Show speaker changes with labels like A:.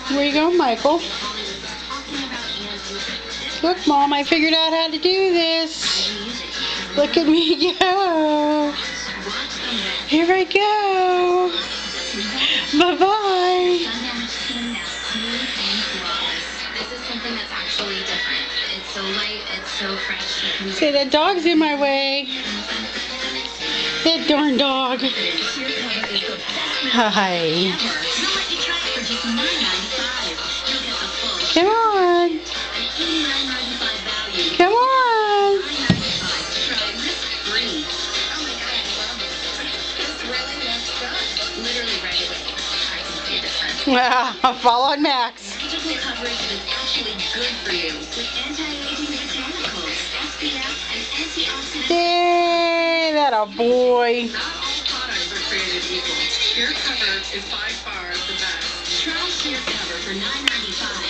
A: Where you go, Michael? Look, Mom, I figured out how to do this. Look at me go. Here I go. Bye-bye. Say, that dog's in my way. That darn dog. Hi. Come on. Come on. Fall on Max. Yay, that a boy.
B: Not all products are created equal. Sheer Cover is by far the best. Try Sheer Cover for $9.95.